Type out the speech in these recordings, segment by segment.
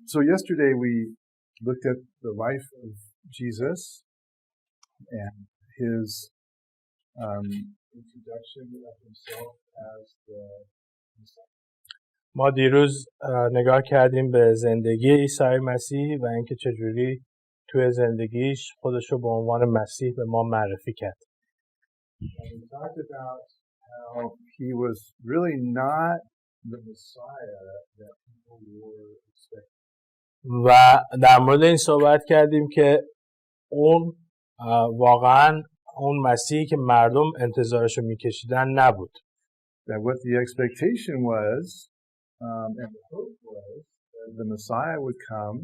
So yesterday we looked at the life of Jesus and his introduction of himself as the Messiah. ما دیروز نگاه کردیم به زندگی عیسی مسیح و اینکه چجوری توی زندگیش خودش رو به عنوان مسیح به ما معرفی کرد. And we talked about how he was really not the Messiah that people were expecting. و در مورد این صحبت کردیم که اون واقعا اون مسیحی که مردم انتظارش رو میکشیدن نبود. That what the expectation was and the hope was that the Messiah would come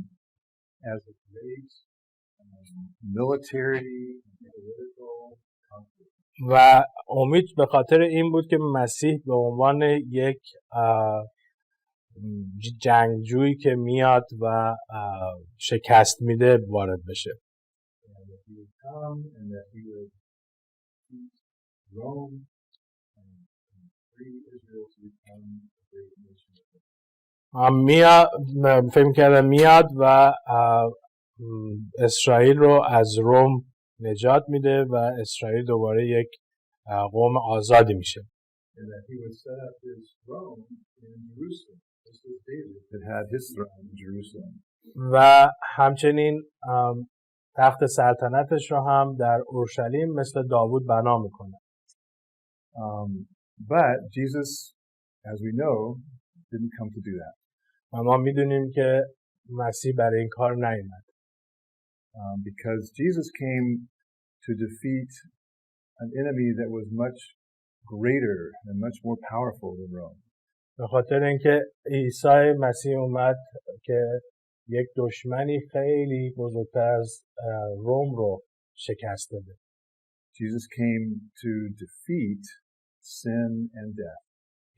as a great military and political conqueror. و امید به خاطر این بود که مسیح به عنوان یک جنگجویی که میاد و شکست میده وارد بشه. And that he would come and that he would defeat Rome and free Israel to become a great nation. فکر کردم میاد و اسرائیل رو از روم نجات میده و اسرائیل دوباره یک قوم آزادی میشه. And that he would set up his throne in Jerusalem, just as David had had his throne in Jerusalem. و همچنین تخت سلطنتش رو هم در اورشلیم مثل داوود بنا میکنه. But Jesus, as we know, didn't come to do that. و ما میدونیم که مسیح برای این کار نیامد. Because Jesus came to defeat an enemy that was much greater and much more powerful than Rome. به خاطر اینکه عیسی مسیح اومد که یک دشمنی خیلی بزرگتر از روم رو شکست بده. Jesus came to defeat sin and death.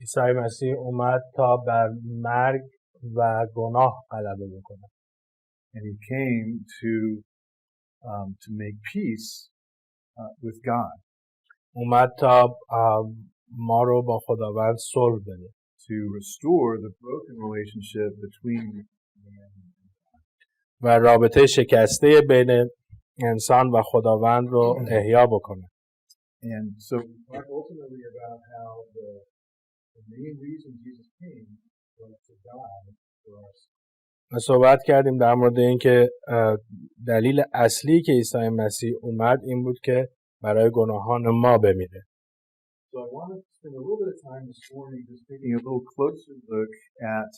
عیسی مسیح اومد تا بر مرگ و گناه غلبه بکنه. And he came to make peace with God. اومد تا ما رو با خداوند صلح بده. To restore the broken relationship between man and God. و رابطه شکسته بین انسان و خداوند رو احیا بکنه. And so we talk ultimately about how the main reason Jesus came was to die for us. صحبت کردیم در مورد اینکه دلیل اصلی که عیسی مسیح اومد این بود که برای گناهان ما بمیره. So I want to spend a little bit of time this morning just taking a little closer look at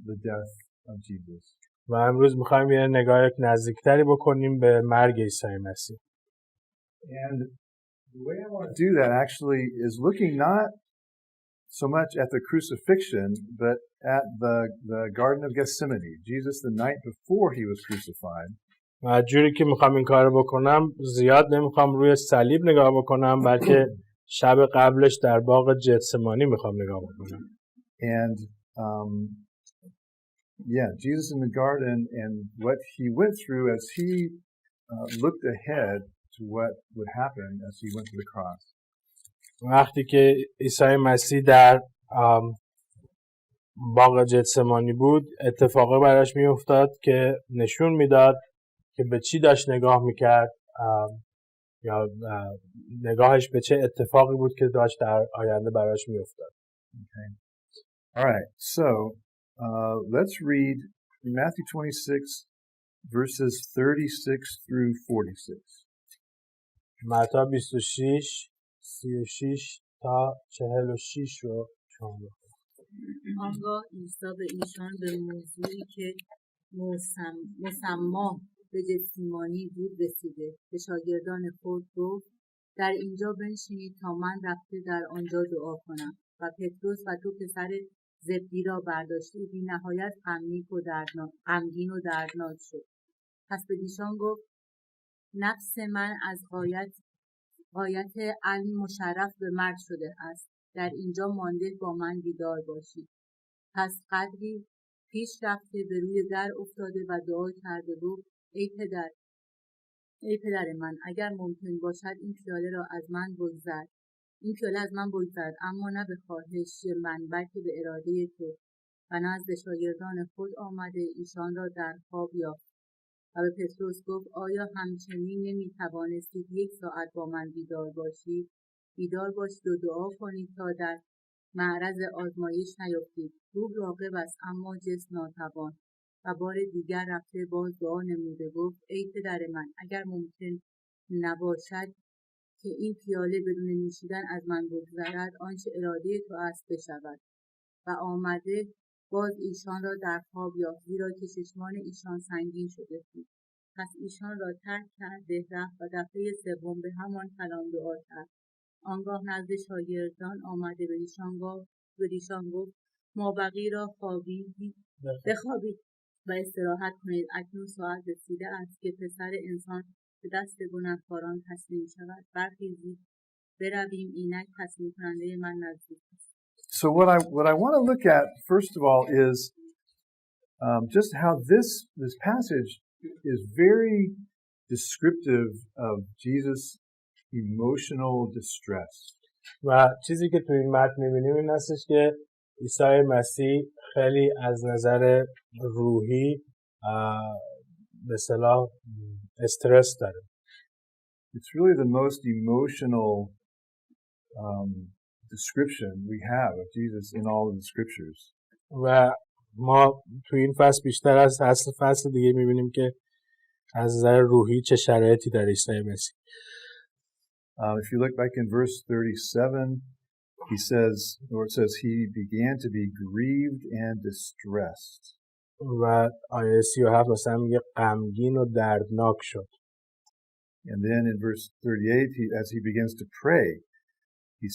the death of Jesus. و امروز می‌خوایم یه نگاه نزدیکتری بکنیم به مرگ عیسی مسیح. And the way I want to do that actually is looking not so much at the crucifixion, but at the Garden of Gethsemane. Jesus, the night before he was crucified. و جوری که می‌خوام این کارو بکنم زیاد نمی‌خوام روی صلیب نگاه بکنم بلکه شب قبلش در باغ جتسمانی می‌خوام نگاه بکنم. And Jesus in the garden and what he went through as he looked ahead to what would happen as he went to the cross. وقتی که عیسی مسیح در باغ جتسمانی بود اتفاقی براش میافتاد که نشون میداد که به چی داشت نگاه میکرد یا نگاهش به چه اتفاقی بود که داشت در آینده براش میافتاد. Okay. All right. So let's read Matthew 26 verses 36 through 46. متی 26 36 تا 46 رو شما بخونید. آنگاه عیسی به ایشان به موضوعی که مسما به جتسیمانی بود رسیده به شاگردان خود گفت در اینجا بنشینید تا من رفته در آنجا دعا کنم. و پتروس و دو پسر زبدی را برداشته بی نهایت غمگین و دردناک شد. پس به ایشان گفت نفس من از غایت علم مشرف به مرگ شده است. در اینجا مانده با من بیدار باشید. پس قدری پیش رفته به روی در افتاده و دعا کرده گفت ای پدر من اگر ممکن باشد این پیاله از من بگذرد اما نه به خواهش من بلکه به اراده تو. و نزد شاگردان خود آمده ایشان را در خواب یافت و به پتروس گفت آیا همچنین نمی‌توانستید 1 ساعت با من بیدار باشید؟ بیدار باشید و دعا کنید تا در معرض آزمایش نیفتید. روح راغب است اما جسم ناتوان. و بار دیگر رفته باز دعا نموده گفت ای پدر من، اگر ممکن نباشد که این پیاله بدون نوشیدن از من بگذرد، آنچه اراده تو است بشود. و آمده باز ایشان را در خواب یافت، زیرا که چشمان ایشان سنگین شده بود. پس ایشان را ترک کرده رفت و دفعه سوم به همان کلام دعا کرد. آنگاه نزد شاگردان آمده به ایشان گفت مابقی را بخوابید و استراحت کنید. اکنون ساعت رسیده است که پسر انسان به دست گنهکاران تسلیم شود. برخیزید برویم، اینک تسلیم کننده من نزدیک است. So what I want to look at first of all is just how this passage is very descriptive of Jesus' emotional distress. و چیزی که تو این متن می‌بینیم این هستش که عیسی مسیح خیلی از نظر روحی به اصطلاح استرس داره. It's really the most emotional description we have of Jesus in all of the scriptures. و ما تو این فصل بیشتر از فصل دیگه می‌بینیم که از نظر روحی چه شرایطی داره عیسی مسیح. If you look back in verse 37, he says, or it says, he began to be grieved and distressed. و آیه 37 مثلا میگه غمگین و دردناک شد. And then in verse 38, as he begins to pray, he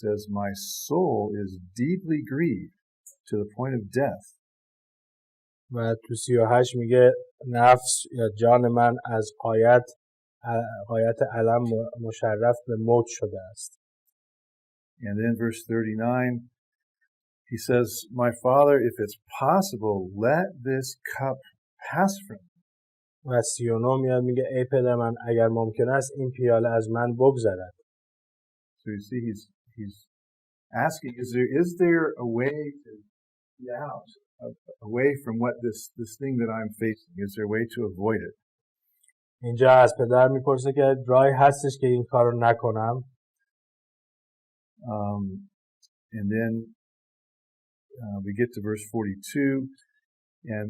says, my soul is deeply grieved to the point of death. و تو 38 میگه نفس یا جان من از غایت الم مشرف به موت شده است. And then verse 39, he says, my Father, if it's possible, let this cup pass from me. و 39 میاد میگه ای پدر من اگر ممکن است این پیاله از من بگذرد. So you see he's asking, is there a way to get out, away from what this thing that I'm facing? Is there a way to avoid it? اینجا از پدر میپرسه که راهی هستش که این کارو نکنم. And then we get to verse 42, and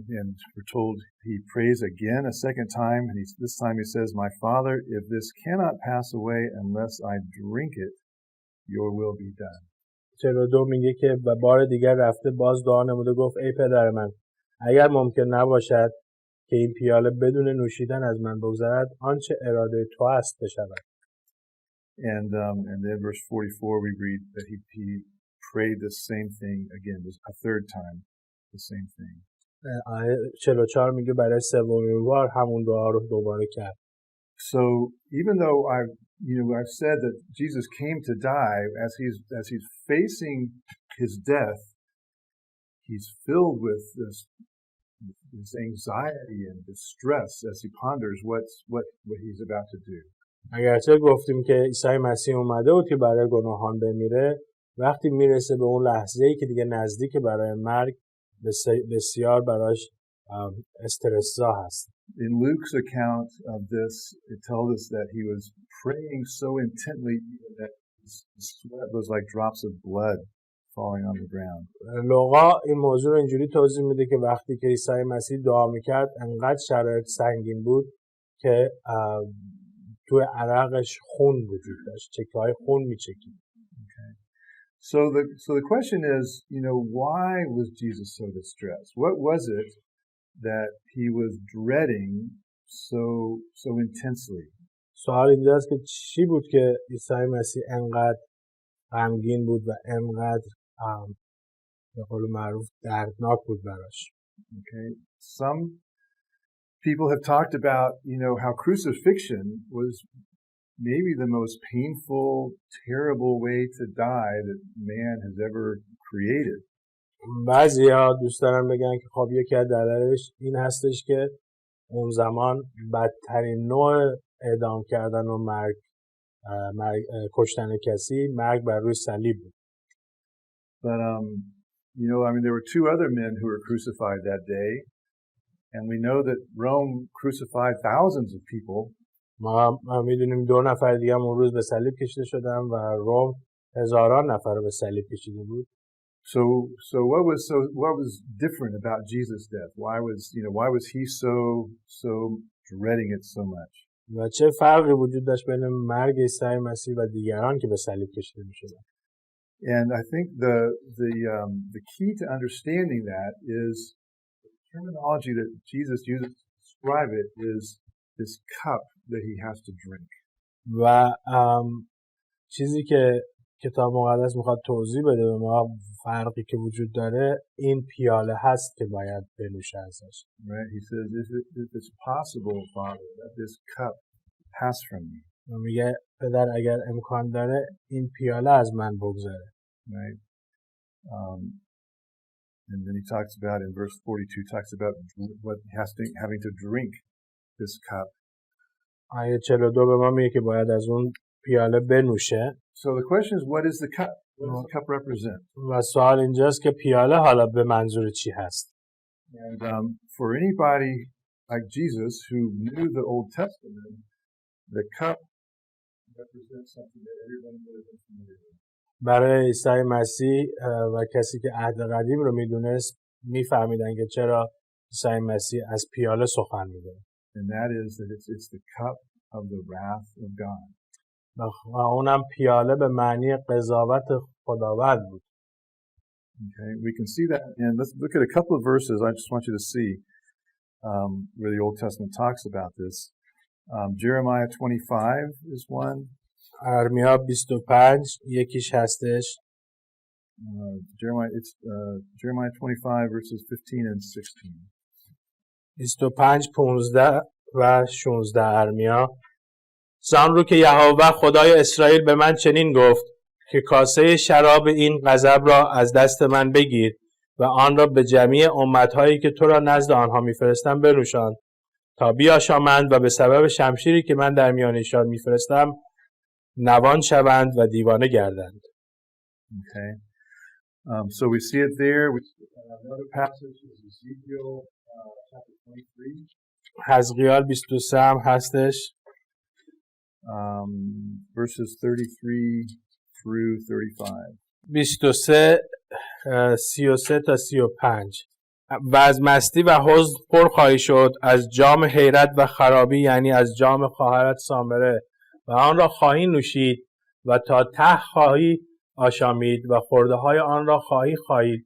we're told he prays again a second time, and this time he says, my Father, if this cannot pass away unless I drink it, your will be done. 42 میگه که و بار دیگر رفته باز دعا نموده گفت ای پدر من اگر ممکن نباشد که این پیاله بدون نوشیدن از من بگذرد آنچه اراده تو است بشود. And then verse 44 we read that he prayed the same thing again, a third time, the same thing. آیه 44 میگه برای سومین بار همون دعا رو دوباره کرد. So even though I've said that Jesus came to die, as he's facing his death, he's filled with this anxiety and distress as he ponders what he's about to do. اگرچه گفتیم که عیسی مسیح اومده بود که برای گناهان بمیره، وقتی میرسه به اون لحظه‌ای که دیگه نزدیک برای مرگ بسیار براش استرس‌زا هست. In Luke's account of this, it tells us that he was praying so intently that his sweat was like drops of blood falling on the ground. لوقا این موضوع رو اینجوری توضیح میده که وقتی که عیسی مسیح دعا میکرد انقدر شرایط سنگین بود که تو عرقش خون وجود داشت، چکه‌های خون میچکید. Okay. So the question is, why was Jesus so distressed? What was it that he was dreading so intensely? سوال اینجاست که چی بود که عیسی مسیح انقدر غمگین بود و انقدر به قول معروف دردناک بود براش. Okay. Some people have talked about, how crucifixion was maybe the most painful, terrible way to die that man has ever created. بعضیا دوست دارن بگن که خب یکی از دلایلش این هستش که اون زمان بدترین نوع اعدام کردن و کشتن کسی مرگ بر روی صلیب بود. But You know, I mean, there were two other men who were crucified that day, and we know that Rome crucified thousands of people. ما میدونیم 2 نفر دیگه هم اون روز به صلیب کشیده شدن و روم هزاران نفر رو به صلیب کشیده بود. So what was different about Jesus' death? Why was he so dreading it so much? و چه فرقی وجود داشت بین مرگ عیسی مسیح و دیگران که به صلیب کشیده می‌شدن؟ And I think the key to understanding that is the terminology that Jesus uses to describe it is this cup that he has to drink. و چیزی که کتاب مقدس میخواد توضیح بده به ما فرقی که وجود داره این پیاله هست که باید بنوشه ازش. Right? He says, if it's possible, Father, that this cup pass from me. و میگه پدر اگر امکان داره این پیاله از من بگذره. Right? And then he talks about in verse 42 talks about what having to drink this cup. آیه 42 به ما میگه که باید از اون پیاله بنوشه. So the question is, what is the cup? What does the cup represent? و سوال اینجاست که پیاله حالا به منظور چی هست؟ And for anybody like Jesus who knew the Old Testament, the cup represents something that everyone would have been familiar with. برای عیسی مسیح و کسی که عهد قدیم رو میدونست میفهمیدن که چرا عیسی مسیح از پیاله سخن میگه. And that is that it's the cup of the wrath of God. و اونم پیاله به معنی قضاوت خداوند بود. Okay, we can see that, and let's look at a couple of verses. I just want you to see where the Old Testament talks about this. Jeremiah 25 is one. ارمیا 25 یکیش هستش. Jeremiah 25 verses 15 and 16. 25 15 و 16 ارمیا. زان رو که یهوه خدای اسرائیل به من چنین گفت که کاسه شراب این غضب را از دست من بگیر و آن را به جمیع امتهایی که تو را نزد آنها میفرستم بنوشان تا بیاشامند و به سبب شمشیری که من در میان ایشان میفرستم نوان شوند و دیوانه گردند. Okay. So we see it there. Another passage is Ezekiel chapter 23. حزقیال 23 هم هستش. Verses 33 through 35. 23 33 تا 35. و از مستی و حزن پر خواهی شد، از جام حیرت و خرابی یعنی از جام خواهرت سامره و آن را خواهی نوشید و تا ته خواهی آشامید و خرده های آن را خواهی خایید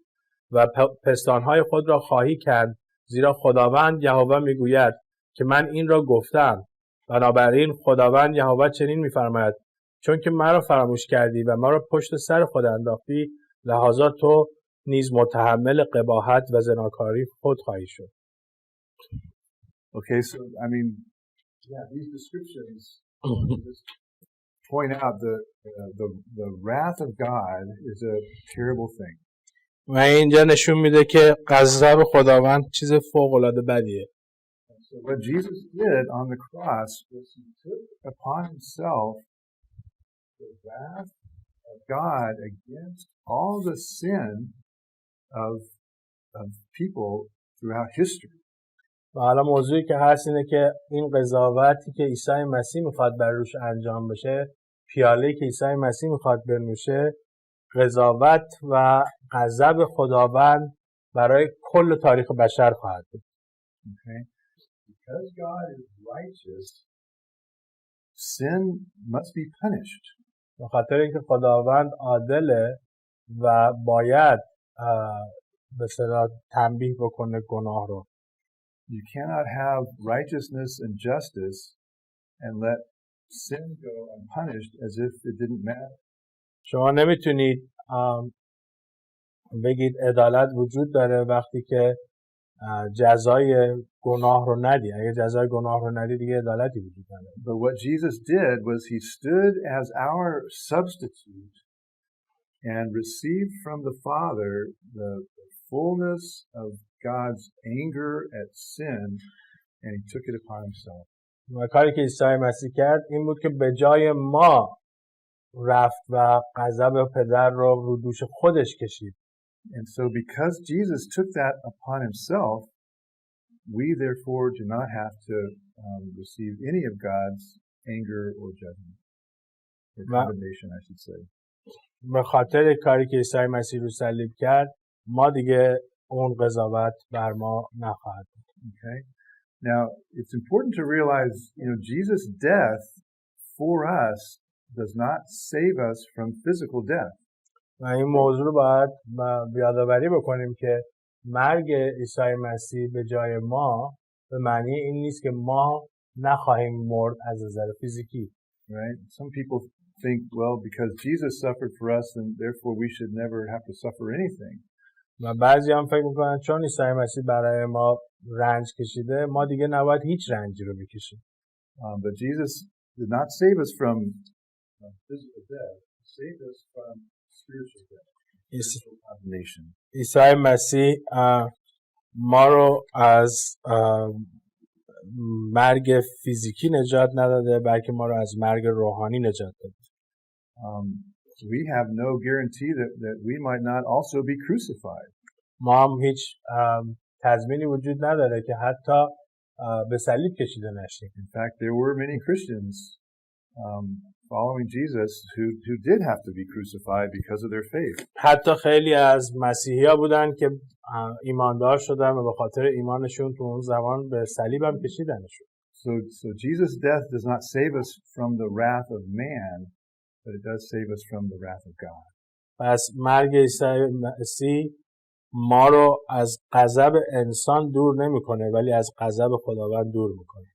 و پستان های خود را خواهی کند، زیرا خداوند یهوه میگوید که من این را گفتم. بنابراین خداوند یهوه چنین میفرماید چون که مرا فراموش کردی و مرا پشت سر خود انداختی، لحاظا تو نیز متحمل قباحت و زناکاری خود خواهی شد. Okay, so I mean, yeah, these descriptions point out the wrath of God is a terrible thing. و اینجا نشون میده که غضب خداوند چیز فوق العاده بدیه. So what Jesus did on the cross was he took upon himself the wrath of God against all the sin of people throughout history. و حالا موضوعی که هست اینه که این قضاوتی که عیسی مسیح میخواد بر روش انجام بشه، پیاله‌ای که عیسی مسیح میخواد بنوشه، قضاوت و غضب خداوند برای کل تاریخ بشر خواهد بود. Okay. Because God is righteous, sin must be punished. به خاطر اینکه خداوند عادله و باید به اصطلاح تنبیه بکنه گناه رو. You cannot have righteousness and justice and let sin go unpunished as if it didn't matter. شما نمیتونید بگید عدالت وجود داره وقتی که جزای گناه رو ندی. اگه جزای گناه رو ندی دیگه عدالتی وجود نداره. But what Jesus did was he stood as our substitute and received from the Father the fullness of God's anger at sin, and he took it upon himself. و کاری که عیسی مسیح کرد این بود که به جای ما رفت و غضب پدر رو دوش خودش کشید And so because Jesus took that upon himself, we therefore do not have to receive any of God's anger or judgment, or condemnation, I should say. به خاطر کاری که عیسی مسیح رو صلیب کرد ما دیگه اون قضاوت بر ما نخواهد بود. Okay. Now, it's important to realize, Jesus' death for us does not save us from physical death. و این موضوع رو باید یادآوری بکنیم که مرگ عیسی مسیح به جای ما به معنی این نیست که ما نخواهیم مرد از نظر فیزیکی. Right? Some people think, well, because Jesus suffered for us, then therefore we should never have to suffer anything. و بعضی هم فکر میکنن چون عیسی مسیح برای ما رنج کشیده ما دیگه نباید هیچ رنجی رو بکشیم. But Jesus did not save us from physical death. He saved us from spiritual death, spiritual condemnation. عیسی مسیح ما رو از مرگ فیزیکی نجات نداده بلکه ما رو از مرگ روحانی نجات داده. We have no guarantee that we might not also be crucified. ما هم هیچ تضمینی وجود نداره که حتی به صلیب کشیده نشیم. In fact, there were many Christians following Jesus who did have to be crucified because of their faith. حتی خیلی از مسیحی‌ها بودن که ایماندار شدن و به خاطر ایمانشون تو اون زمان به صلیب هم کشیدنشون. So Jesus' death does not save us from the wrath of man, but it does save us from the wrath of God. پس مرگ عیسی مسیح ما رو از غضب انسان دور نمیکنه ولی از غضب خداوند دور میکنه.